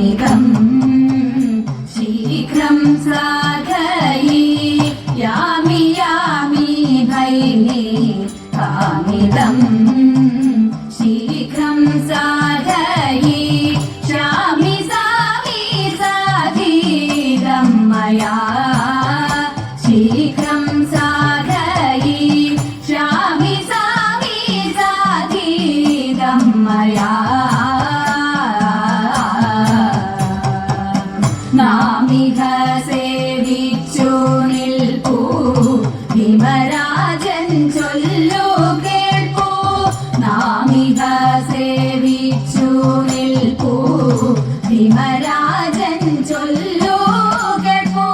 कामिदं शीघ्रं साधयि यामि यामि भैले कामिदं शीघ्रं साधयि शामि सामि साधीदं मया शीघ्रं साधयि शामि सामि साधीदं मया नामिह सेविച്ചു നിൽപ്പൂ ഭീമരാജൻ ചൊല്ലു കേൾപ്പൂ നാമിഹ സേവിച്ചു നിൽപ്പൂ ഭീമരാജൻ ചൊല്ലു കേൾപ്പൂ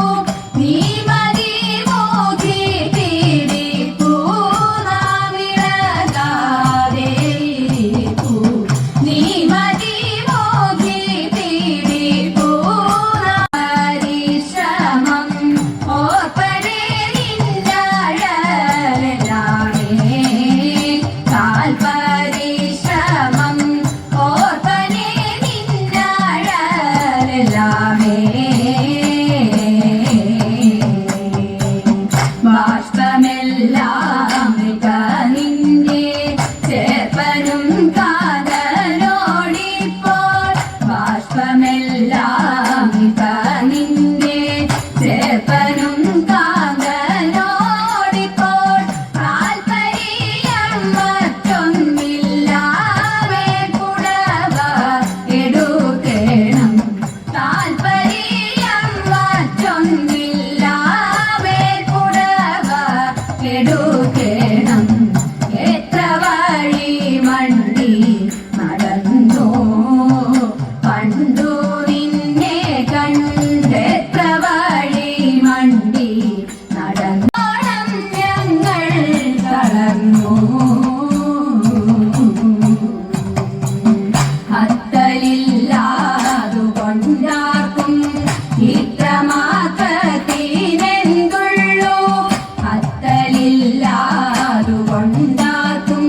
നീ മതി മോഹി പീഡിപ്പൂ നാമിളകാതെ ഇരിപ്പൂ നീ മതി മോഹി പീഡിപ്പൂ പരിശ്രമം ഓർപ്പരേ നിന്നഴലാണേ കാൽപരിശ്രമം ഓർപ്പനേ നിന്നഴലാണേ ബാഷ്പമെല്ലാം നിന്നെ ചേർപ്പനും കാതലോടിപ്പോൾ ബാഷ്പമെല്ലാം നിന്നെ ചേർപ്പനും കാതലോടിപ്പോൾ താൽപര്യം മറ്റൊന്നില്ലാതെ പുടവ എടുക്കണം താൽപര്യം മറ്റൊന്നില്ലാതെ പുടവ എടുക്കണം എത്ര വഴി മണ്ടി നടന്നു പണ്ടു നിന്നെ കണ്ടെത്ര വഴി മണ്ടി നടന്നോളം ഞങ്ങൾ തളർന്നു ഹത്തലില്ലാതുകൊണ്ടാർക്കും ഇത്രമാത്രത്തിനെന്തുള്ളൂ ഹത്തലില്ലാതുകൊണ്ടാർക്കും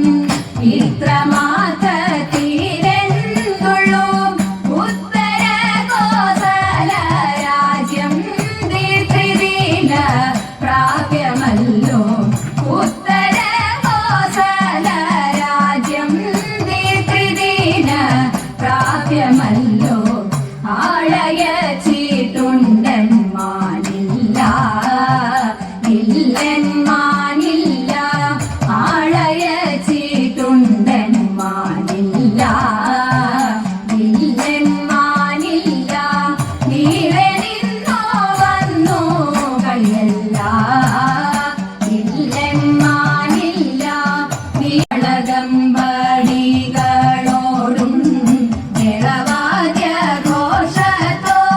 ഇത്രമാത്രത്തിനെന്തുള്ളൂ ഉത്തര കോസല രാജ്യം ദീർഘദിന പ്രാപ്യമല്ലോ ഉത്തര കോസല രാജ്യം ദീർഘദിന പ്രാപ്യമല്ലോ ആളയച്ചിട്ടുണ്ടന്മാനില്ല ഇല്ലന്മാനില്ല ആളയച്ചിട്ടുണ്ടന്മാനില്ല ഇല്ലന്മാനില്ല നീളെ നിന്നോ വന്നു കളിയല്ല ഇല്ലന്മാനില്ല നീളകമ്പടികളോടും നിറവാദ്യ ഘോഷത്തോടും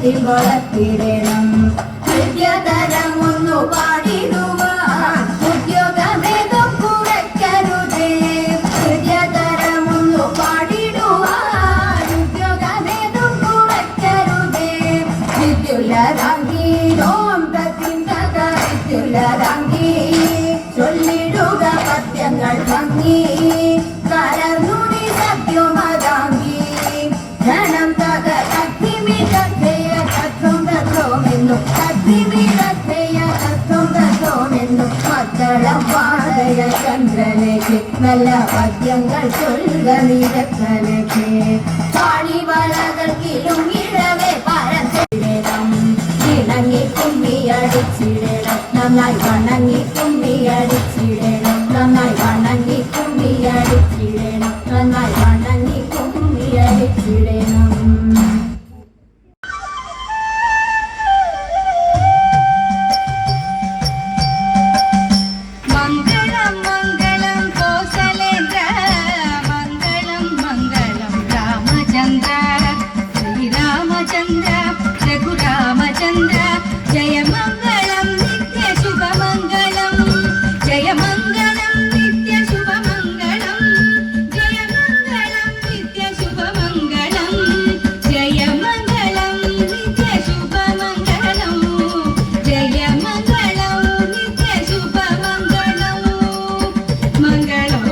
വീട്ടിൽ വളർത്തിടണം. വിദ്യാധരമൊന്നു പാടിടുവാൻ ഉദ്യോഗഭേദം കുറയ്ക്കരുതേ. വിദ്യാധരമൊന്നു പാടിടുവാൻ ഉദ്യോഗഭേദം കുറയ്ക്കരുതേ. വിദ്യുല്ലരാങ്കി ഓം തത്തിന്തക വിദ്യുല്ലരാങ്കി ചൊല്ലിടുക പദ്യങ്ങൾ ഭംഗി കരനുടി സത്യമതാങ്കി ധനം തക അഗ്നിമിതയ തത്വം തത്വമെന്നും അഗ്നിമിതയ തത്വം തത്വമെന്നും മക്കള പാതയ ചന്ദ്രലേക്ക് നല്ല പദ്യങ്ങൾ ചൊല്ലുക നിരക്കലേക്ക്. പാണിവളകൾ കിലുങ്ങിടവേ പരത്തിടണം. ഇണങ്ങി കുമ്മിയടിച്ചിടണം. നന്നായി വണങ്ങി കുമ്മിയടിച്ചിടണം. നന്നായി വണങ്ങി കുമ്മിയടിച്ചിടണം. നന്നായി വണങ്ങി കുമ്മിയടിച്ചിടണം. മംഗളം മംഗളം കോസലേന്ദ്ര മംഗളം മംഗളം രാമചന്ദ്ര ശ്രീരാമചന്ദ്ര രഘുരാമചന്ദ്ര ജയമംഗളം നിത്യശുഭമംഗളം ജയമംഗളം നിത്യശുഭമംഗളം ജയമംഗളം നിത്യശുഭമംഗളം ജയമംഗളം നിത്യശുഭമംഗളം ജയമംഗളം നിത്യശുഭമംഗളം മംഗളം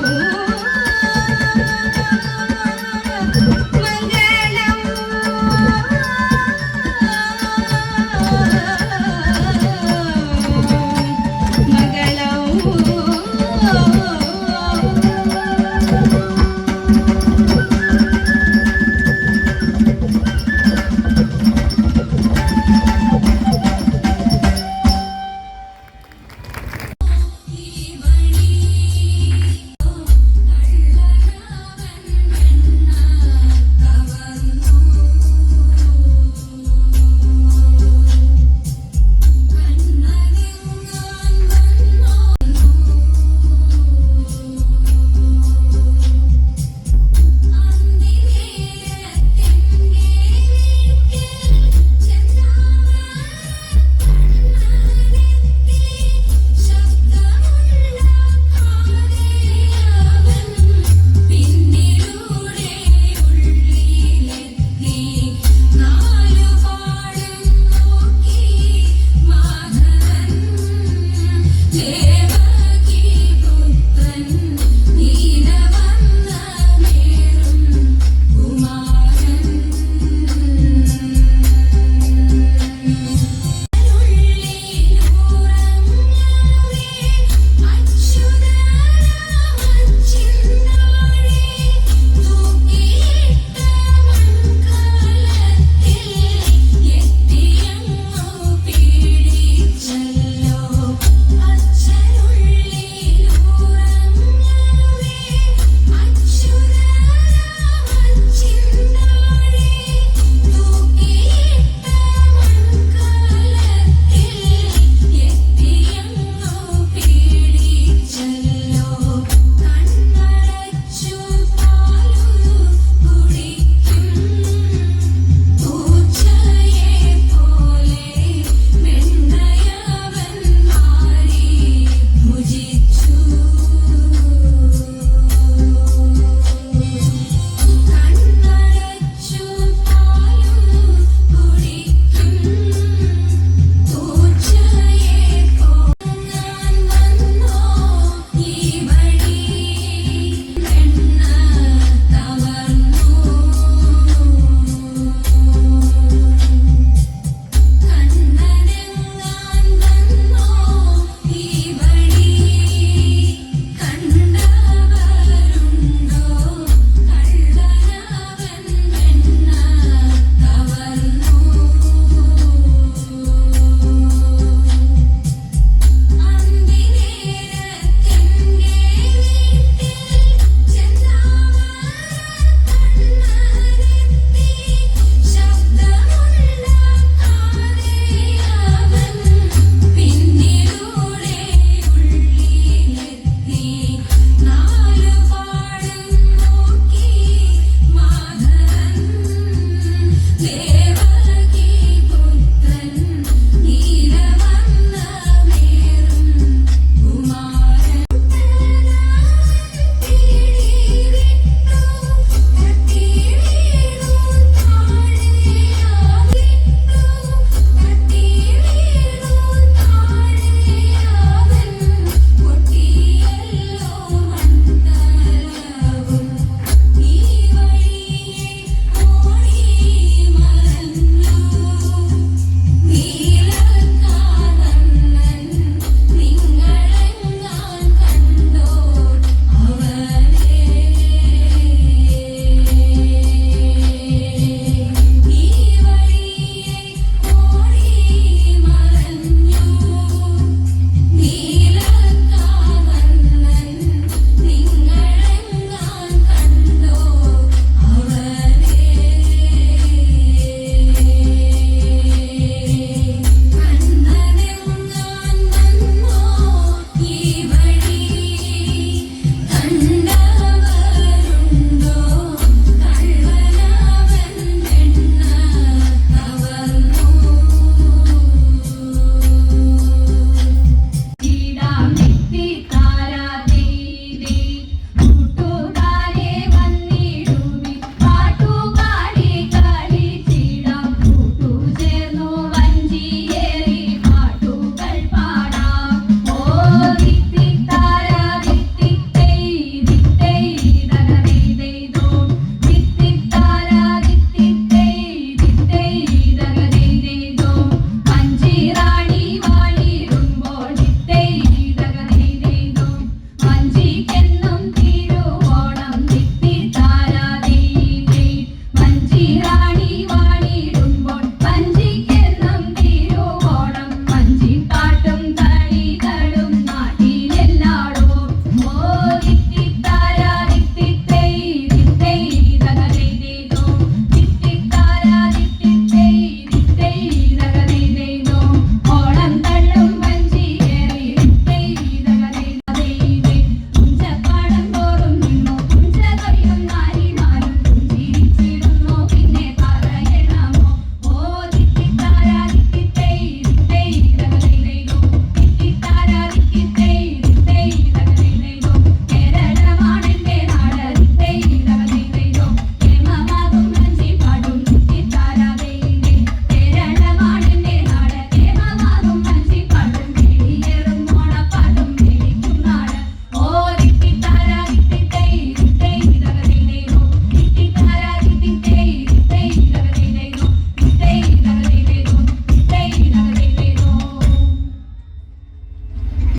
Yeah.